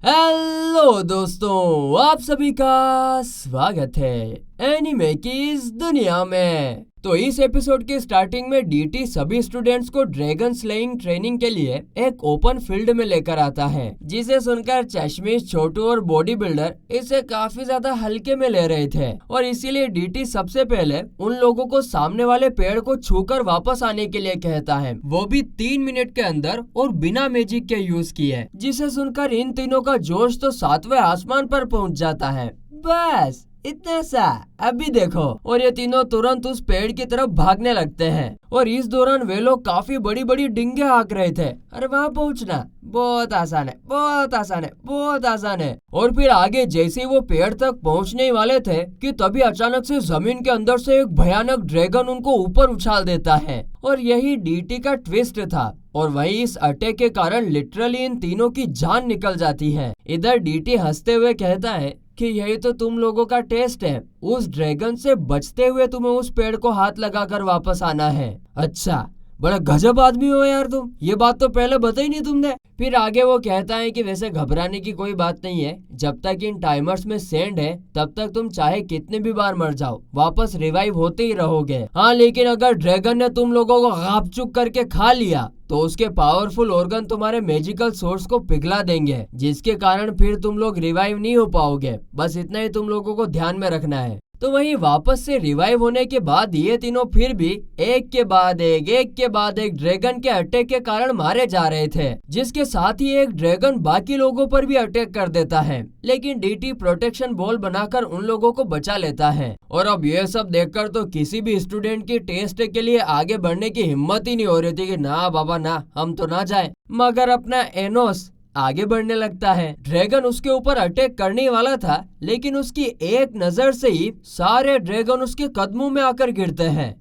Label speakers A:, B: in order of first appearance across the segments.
A: Hello दोस्तों, आप सभी का स्वागत है एनीमे की इस दुनिया में। तो इस एपिसोड के स्टार्टिंग में डीटी सभी स्टूडेंट्स को ड्रैगन स्लेइंग ट्रेनिंग के लिए एक ओपन फील्ड में लेकर आता है, जिसे सुनकर चश्मिश, छोटू और बॉडी बिल्डर इसे काफी ज्यादा हल्के में ले रहे थे और इसीलिए डीटी सबसे पहले उन लोगों को सामने वाले पेड़ को छूकर वापस आने के लिए कहता है, वो भी 3 मिनट के अंदर और बिना मैजिक के यूज किए। जिसे सुनकर इन तीनों का जोश तो 7वें आसमान पर पहुंच जाता है। बस इतना सा, अभी देखो। और ये तीनों तुरंत उस पेड़ की तरफ भागने लगते हैं और इस दौरान वे लोग काफी बड़ी बड़ी डिंगे हाँक रहे थे। अरे वहाँ पहुँचना बहुत आसान है, बहुत आसान है, बहुत आसान है। और फिर आगे जैसे ही वो पेड़ तक पहुँचने ही वाले थे कि तभी अचानक से जमीन के अंदर से एक भयानक ड्रैगन उनको ऊपर उछाल देता है और यही डीटी का ट्विस्ट था। और वहीं इस अटैक के कारण लिटरली इन तीनों की जान निकल जाती है। इधर डीटी हंसते हुए कहता है कि यही तो तुम लोगों का टेस्ट है, उस ड्रैगन से बचते हुए तुम्हें उस पेड़ को हाथ लगाकर वापस आना है। अच्छा, बड़ा गजब आदमी हो यार तुम, ये बात तो पहले बताई नहीं तुमने। फिर आगे वो कहता है कि वैसे घबराने की कोई बात नहीं है, जब तक इन टाइमर्स में सेंड है तब तक तुम चाहे कितने भी बार मर जाओ वापस रिवाइव होते ही रहोगे। हाँ, लेकिन अगर ड्रैगन ने तुम लोगों को गाप-चुप करके खा लिया तो उसके पावरफुल ऑर्गन तुम्हारे मैजिकल सोर्स को पिघला देंगे, जिसके कारण फिर तुम लोग रिवाइव नहीं हो पाओगे। बस इतना ही तुम लोगों को ध्यान में रखना है। तो वहीं वापस से रिवाइव होने के बाद ये तीनों फिर भी एक के बाद एक ड्रैगन के अटैक के कारण मारे जा रहे थे, जिसके साथ ही एक ड्रैगन बाकी लोगों पर भी अटैक कर देता है। लेकिन डीटी प्रोटेक्शन बॉल बनाकर उन लोगों को बचा लेता है। और अब ये सब देखकर तो किसी भी स्टूडेंट की टेस्ट के लिए आगे बढ़ने की हिम्मत ही नहीं हो रही थी कि ना बाबा ना, हम तो ना जाए। मगर अपना एनोस आगे बढ़ने लगता है। ड्रैगन उसके ऊपर अटैक करने वाला था, लेकिन उसकी एक नजर से ही सारे ड्रैगन उसके कदमों में आकर गिरते हैं।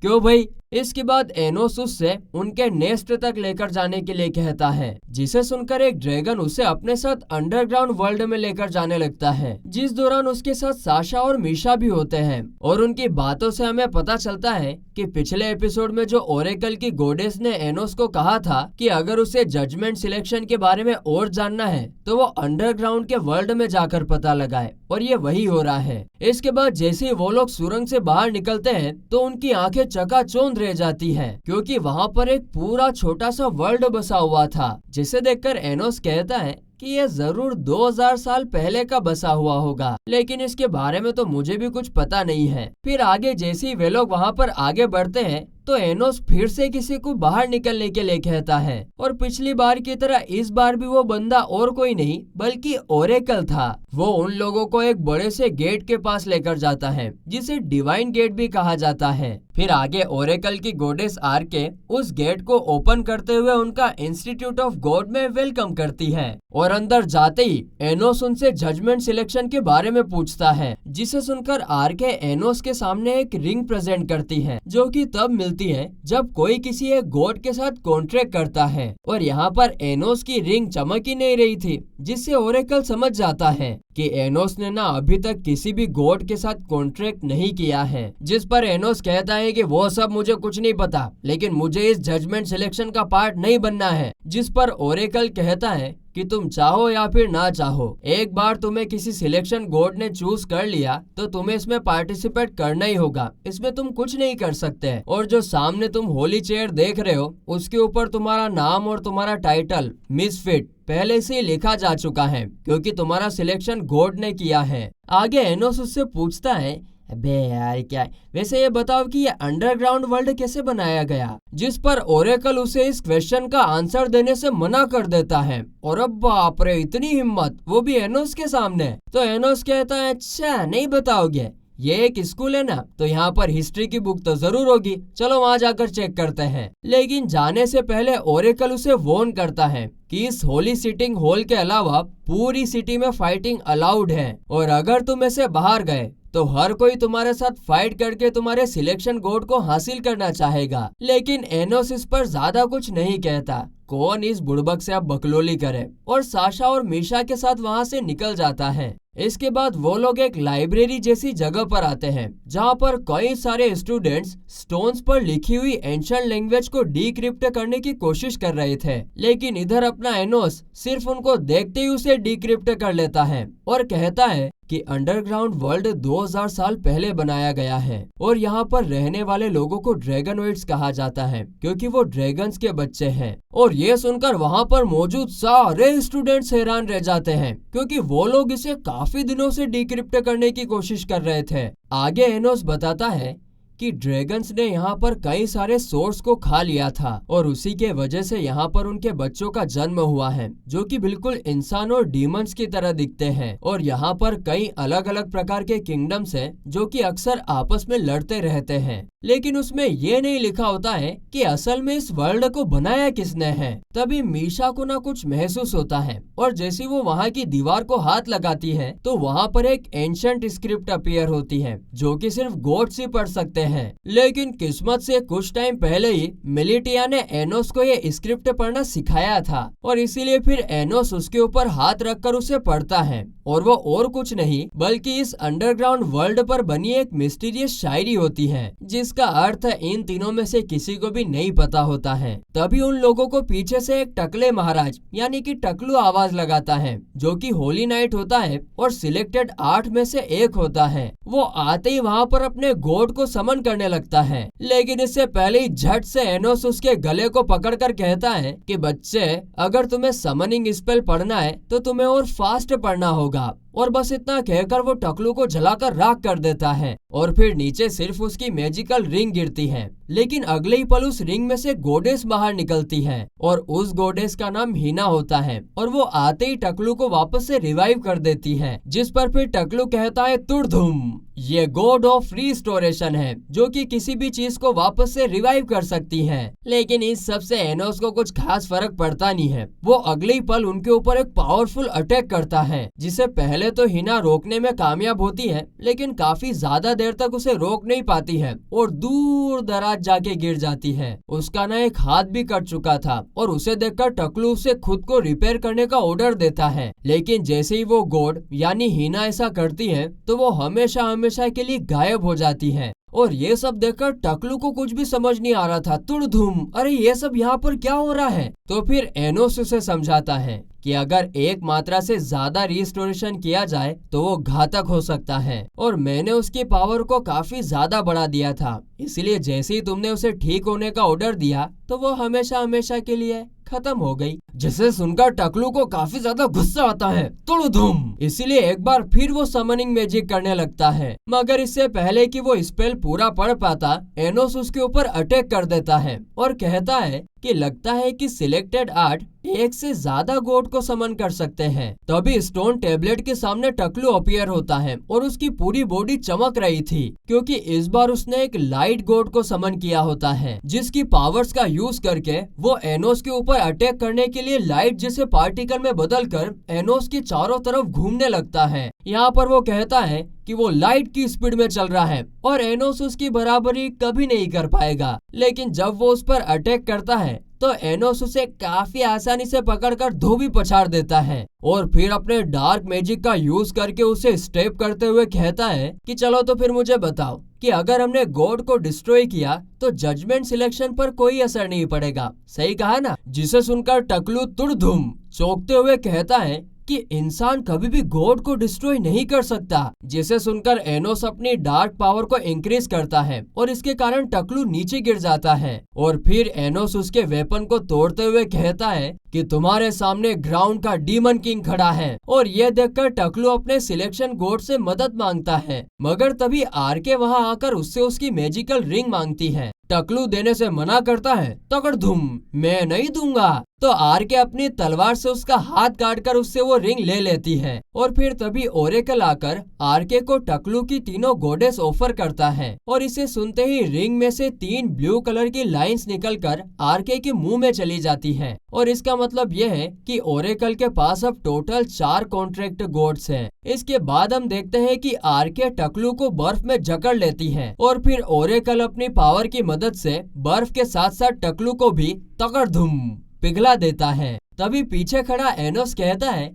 A: क्यों भाई? इसके बाद एनोस उससे उनके नेस्ट तक लेकर जाने के लिए कहता है, जिसे सुनकर एक ड्रैगन उसे अपने साथ अंडरग्राउंड वर्ल्ड में लेकर जाने लगता है, जिस दौरान उसके साथ साशा और मीशा भी होते हैं। और उनकी बातों से हमें पता चलता है कि पिछले एपिसोड में जो ओरेकल की गोडेस ने एनोस को कहा था कि अगर उसे जजमेंट सिलेक्शन के बारे में और जानना है तो वो अंडरग्राउंड के वर्ल्ड में जाकर पता लगाए, और ये वही हो रहा है। इसके बाद जैसे ही वो लोग सुरंग से बाहर निकलते हैं तो उनकी आंखें चकाचौंध रह जाती है, क्योंकि वहाँ पर एक पूरा छोटा सा वर्ल्ड बसा हुआ था, जिसे देखकर एनोस कहता है कि ये जरूर 2000 साल पहले का बसा हुआ होगा, लेकिन इसके बारे में तो मुझे भी कुछ पता नहीं है। फिर आगे जैसे ही वे लोग वहाँ पर आगे बढ़ते हैं तो एनोस फिर से किसी को बाहर निकलने के लिए कहता है, और पिछली बार की तरह इस बार भी वो बंदा और कोई नहीं बल्कि ओरेकल था। वो उन लोगों को एक बड़े से गेट के पास लेकर जाता है, जिसे डिवाइन गेट भी कहा जाता है। फिर आगे ओरेकल की गोडेस आर्के उस गेट को ओपन करते हुए उनका इंस्टीट्यूट ऑफ गॉड में वेलकम करती है, और अंदर जाते ही एनोस उनसे जजमेंट सिलेक्शन के बारे में पूछता है, जिसे सुनकर आर्के एनोस के सामने एक रिंग प्रेजेंट करती है, जो कि तब मिलती है जब कोई किसी एक गॉड के साथ कॉन्ट्रैक्ट करता है। और यहाँ पर एनोस की रिंग चमक ही नहीं रही थी, जिससे ओरेकल समझ जाता है कि एनोस ने ना अभी तक किसी भी गॉड के साथ कॉन्ट्रैक्ट नहीं किया है। जिस पर एनोस कहता है कि वो सब मुझे कुछ नहीं पता, लेकिन मुझे इस जजमेंट सिलेक्शन का पार्ट नहीं बनना है। जिस पर ओरेकल कहता है कि तुम चाहो या फिर ना चाहो, एक बार तुम्हें किसी सिलेक्शन गॉड ने चूज कर लिया तो तुम्हें इसमें पार्टिसिपेट करना ही होगा, इसमें तुम कुछ नहीं कर सकते। और जो सामने तुम होली चेयर देख रहे हो उसके ऊपर तुम्हारा नाम और तुम्हारा टाइटल मिसफिट पहले से ही लिखा जा चुका है, क्योंकि तुम्हारा सिलेक्शन गॉड ने किया है। आगे एनोस उससे पूछता है, अबे यार क्या है? वैसे ये बताओ कि ये अंडरग्राउंड वर्ल्ड कैसे बनाया गया? जिस पर ओरेकल उसे इस क्वेश्चन का आंसर देने से मना कर देता है। और अब बाप रे, इतनी हिम्मत, वो भी एनोस के सामने। तो एनोस कहता है, अच्छा नहीं बताओगे? ये एक स्कूल है ना, तो यहाँ पर हिस्ट्री की बुक तो जरूर होगी, चलो वहाँ जाकर चेक करते हैं। लेकिन जाने से पहले ओरेकल उसे वार्न करता है कि इस होली सिटिंग हॉल के अलावा पूरी सिटी में फाइटिंग अलाउड है, और अगर तुम ऐसे बाहर गए तो हर कोई तुम्हारे साथ फाइट करके तुम्हारे सिलेक्शन गॉड को हासिल करना चाहेगा। लेकिन एनोस इस पर ज्यादा कुछ नहीं कहता, कौन इस बुड़बक से अब बकलोली करे, और साशा और मीशा के साथ वहाँ से निकल जाता है। इसके बाद वो लोग एक लाइब्रेरी जैसी जगह पर आते हैं जहाँ पर कई सारे स्टूडेंट्स स्टोन्स पर लिखी हुई एंशिएंट लैंग्वेज को डिक्रिप्ट करने की कोशिश कर रहे थे, लेकिन इधर अपना एनोस सिर्फ उनको देखते ही उसे डिक्रिप्ट कर लेता है और कहता है कि अंडरग्राउंड वर्ल्ड 2000 साल पहले बनाया गया है और यहाँ पर रहने वाले लोगों को ड्रैगनोइड्स कहा जाता है क्योंकि वो ड्रैगन्स के बच्चे हैं। और ये सुनकर वहाँ पर मौजूद सारे स्टूडेंट्स हैरान रह जाते हैं क्योंकि वो लोग इसे काफी दिनों से डिक्रिप्ट करने की कोशिश कर रहे थे। आगे एनोस बताता है कि ड्रैगन्स ने यहाँ पर कई सारे सोर्स को खा लिया था और उसी के वजह से यहाँ पर उनके बच्चों का जन्म हुआ है जो कि बिल्कुल इंसान और डीमंस की तरह दिखते हैं। और यहाँ पर कई अलग अलग प्रकार के किंगडम्स हैं जो कि अक्सर आपस में लड़ते रहते हैं, लेकिन उसमें ये नहीं लिखा होता है कि असल में इस वर्ल्ड को बनाया किसने है। तभी मीशा को ना कुछ महसूस होता है और जैसे वो वहाँ की दीवार को हाथ लगाती है तो वहाँ पर एक एंशिएंट स्क्रिप्ट अपीयर होती है जो कि सिर्फ गॉड्स ही पढ़ सकते हैं। लेकिन किस्मत से कुछ टाइम पहले ही मिलिटिया ने एनोस को ये स्क्रिप्ट पढ़ना सिखाया था और इसीलिए फिर एनोस उसके ऊपर हाथ रखकर उसे पढ़ता है और वो और कुछ नहीं बल्कि इस अंडरग्राउंड वर्ल्ड पर बनी एक मिस्टीरियस शायरी होती है जिसका अर्थ इन तीनों में से किसी को भी नहीं पता होता है। तभी उन लोगों को पीछे से एक टकले महाराज यानी कि टकलू आवाज लगाता है जो कि होली नाइट होता है और सिलेक्टेड 8 में से एक होता है। वो आते ही वहाँ पर अपने गॉड को समन करने लगता है, लेकिन इससे पहले ही झट से एनोस उसके गले को पकड़कर कहता है कि बच्चे, अगर तुम्हें समनिंग स्पेल पढ़ना है तो तुम्हें और फास्ट पढ़ना होगा। और बस इतना कहकर वो टकलू को जलाकर राख कर देता है और फिर नीचे सिर्फ उसकी मैजिकल रिंग गिरती है। लेकिन अगले ही पल उस रिंग में से गोडेस बाहर निकलती है और उस गोडेस का नाम हीना होता है और वो आते ही टकलू को वापस से रिवाइव कर देती है, जिस पर फिर टकलू कहता है तुड़धुम, ये गॉड ऑफ रिस्टोरेशन है जो कि किसी भी चीज को वापस से रिवाइव कर सकती है। लेकिन इस सब से एनोस को कुछ खास फर्क पड़ता नहीं है। वो अगले ही पल उनके ऊपर एक पावरफुल अटैक करता है जिसे पहले तो हिना रोकने में कामयाब होती है, लेकिन काफी ज्यादा देर तक उसे रोक नहीं पाती है और दूर दराज जाके गिर जाती है। उसका ना एक हाथ भी कट चुका था और उसे देखकर टकलू उसे खुद को रिपेयर करने का ऑर्डर देता है, लेकिन जैसे ही वो गॉड यानी हिना ऐसा करती है तो वो हमेशा हमेशा के लिए गायब हो जाती है। और ये सब देखकर टकलू को कुछ भी समझ नहीं आ रहा था। तुड़धुम, अरे ये सब यहाँ पर क्या हो रहा है? तो फिर एनोस उसे समझाता है कि अगर एक मात्रा से ज्यादा रिस्टोरेशन किया जाए तो वो घातक हो सकता है और मैंने उसकी पावर को काफी ज्यादा बढ़ा दिया था, इसलिए जैसे ही तुमने उसे ठीक होने का ऑर्डर दिया तो वो हमेशा हमेशा के लिए खत्म हो गई। जिसे सुनकर टकलू को काफी ज्यादा गुस्सा आता है। तुड़धुम, इसीलिए एक बार फिर वो समनिंग मैजिक करने लगता है, मगर इससे पहले कि वो स्पेल पूरा पढ़ पाता एनोस उसके ऊपर अटैक कर देता है और कहता है कि लगता है कि सिलेक्टेड 8 एक से ज्यादा गॉड को समन कर सकते हैं। तभी स्टोन टेबलेट के सामने टकलू अपीयर होता है और उसकी पूरी बॉडी चमक रही थी क्योंकि इस बार उसने एक लाइट गॉड को समन किया होता है जिसकी पावर्स का यूज करके वो एनोस के ऊपर अटैक करने के लिए लाइट जैसे पार्टिकल में बदलकर एनोस के चारों तरफ घूमने लगता है। यहाँ पर वो कहता है कि वो लाइट की स्पीड में चल रहा है और एनोस उसकी बराबरी कभी नहीं कर पाएगा। लेकिन जब वो उस पर अटैक करता है तो एनोस उसे काफी आसानी से पकड़कर धोबी पछाड़ देता है और फिर अपने डार्क मैजिक का यूज करके उसे स्टेप करते हुए कहता है कि चलो तो फिर मुझे बताओ कि अगर हमने गॉड को डिस्ट्रॉय किया तो जजमेंट सिलेक्शन पर कोई असर नहीं पड़ेगा, सही कहा ना? जिसे सुनकर टकलू तुड़धुम चौंकते हुए कहता है कि इंसान कभी भी गॉड को डिस्ट्रॉय नहीं कर सकता। जिसे सुनकर एनोस अपनी डार्क पावर को इंक्रीज करता है और इसके कारण टकलू नीचे गिर जाता है और फिर एनोस उसके वेपन को तोड़ते हुए कहता है कि तुम्हारे सामने ग्राउंड का डीमन किंग खड़ा है। और ये देखकर टकलू अपने सिलेक्शन गॉड से मदद मांगता है, मगर तभी आरके वहां आकर उससे उसकी मैजिकल रिंग मांगती है। टकलू देने से मना करता है। तकड़धुम, मैं नहीं दूंगा। तो आरके अपनी तलवार से उसका हाथ काटकर उससे वो रिंग ले लेती है और फिर तभी ओरेकल आकर आरके को टकलू की तीनों गॉडेस ऑफर करता है और इसे सुनते ही रिंग में से 3 ब्लू कलर की लाइंस निकलकर आरके के मुंह में चली जाती हैं और इसका मतलब यह है कि ओरेकल के पास अब टोटल 4 कॉन्ट्रैक्ट गॉड्स हैं। इसके बाद हम देखते हैं कि आरके टकलू को बर्फ में जकड़ लेती है और फिर ओरेकल अपनी पावर की मदद से बर्फ के साथ साथ टकलू को भी तकड़धुम पिघला देता है। तभी पीछे खड़ा एनोस कहता है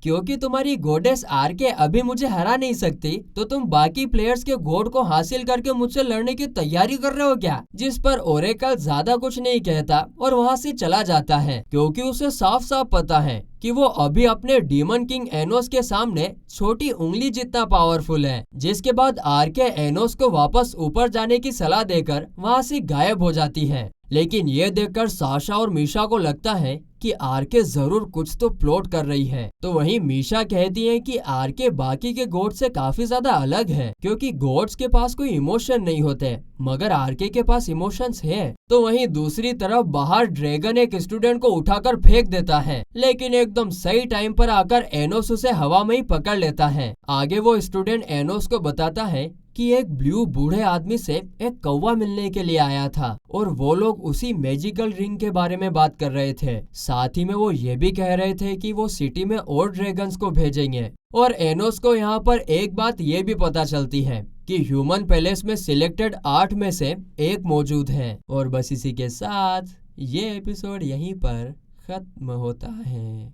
A: क्योंकि तुम्हारी गोडेस आरके अभी मुझे हरा नहीं सकती, तो तुम बाकी प्लेयर्स के गोड को हासिल करके मुझसे लड़ने की तैयारी कर रहे हो क्या? जिस पर ओरेकल ज्यादा कुछ नहीं कहता और वहाँ से चला जाता है, क्योंकि उसे साफ साफ पता है कि वो अभी अपने डीमन किंग एनोस के सामने छोटी उंगली जितना पावरफुल है। जिसके बाद आरके एनोस को वापस ऊपर जाने की सलाह देकर वहाँ से गायब हो जाती है। लेकिन ये देखकर साशा और मीशा को लगता है कि आरके जरूर कुछ तो प्लॉट कर रही है। तो वहीं मीशा कहती है कि आरके बाकी के गोड से काफी ज्यादा अलग है, क्योंकि गोड्स के पास कोई इमोशन नहीं होते, मगर आरके के पास इमोशंस है। तो वहीं दूसरी तरफ बाहर ड्रैगन एक स्टूडेंट को उठाकर फेंक देता है, लेकिन एकदम सही टाइम पर आकर एनोस उसे हवा में ही पकड़ लेता है। आगे वो स्टूडेंट एनोस को बताता है कि एक ब्लू बूढ़े आदमी से एक कौवा मिलने के लिए आया था और वो लोग उसी मैजिकल रिंग के बारे में बात कर रहे थे। साथ ही में वो ये भी कह रहे थे कि वो सिटी में और ड्रैगन्स को भेजेंगे। और एनोस को यहाँ पर एक बात ये भी पता चलती है कि ह्यूमन पैलेस में सिलेक्टेड 8 में से एक मौजूद है। और बस इसी के साथ ये एपिसोड यहीं पर खत्म होता है।